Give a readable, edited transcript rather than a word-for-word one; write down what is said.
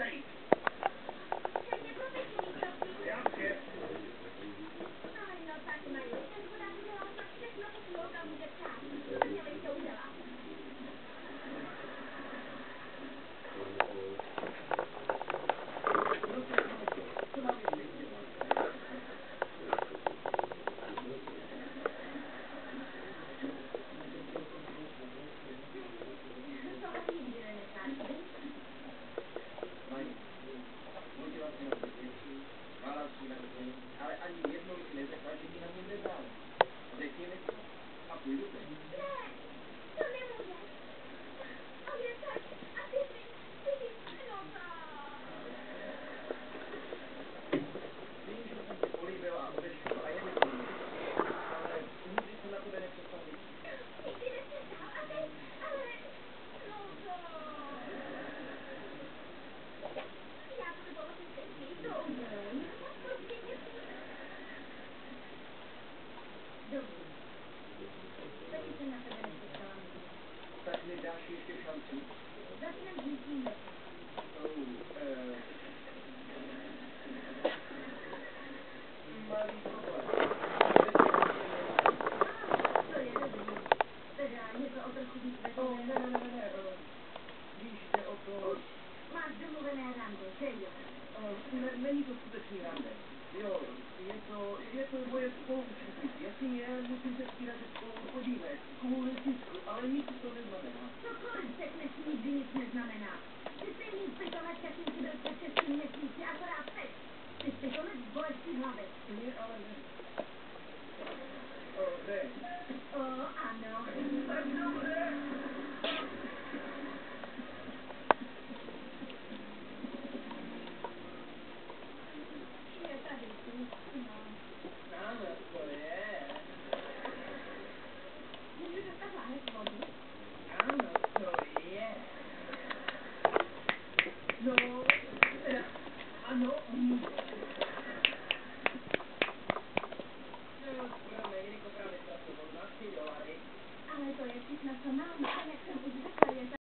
tady. Předně protečení kroky. Jasně. No tak Majo, ten chudák udělal to všechno, co si holka může přát. Co by měl ještě udělat? Co mám ještě dělat? To nikdy nenecháš, víš? Mají. Hodila si na mě děti, dala si na mě, ale ani jednou si neřekla, že mi na mě nezáleží. Řekni mi to a půjdu teď. Ne, to nemůžeš. On je tady a ty jsi, no tak. Vím, že jsem tě políbila a odešla a je mi to líto. Ale nikdy jsem na tebe nepřestal myslet. Nikdy nepřestal a teď, ale, no tak. Já budu pomoci teď, doufej. Prostě tě... Dobrý. Taky jsem na tebe nepřestala myslet. Tak mi dáš ještě šanci? Začneme dnešním rokem. Malý problém. To je dobrý. Teda je to o trochu víc Ne. Víš, jde o to... Už máš domluvené rande, že jo? Není to skutečný rande. Jo, je to moje spoluučníky. Jestli je, musím se stírat, že spolu chodíme. Kvůli tisku, ale nic to neznamená. Cokoliv řekneš, nikdy nic neznamená. Ty stejný pitomec, jakým jsi byl před 6 měsíci, akorát teď. Ty pitomec v bolesti hlavy. Ne, ale ne. Ne. Ano. Tak dobře. Je tady kuchna. Ano, to je. Můžu dostat láhev vody? Ano, to je. No, ano, můžu.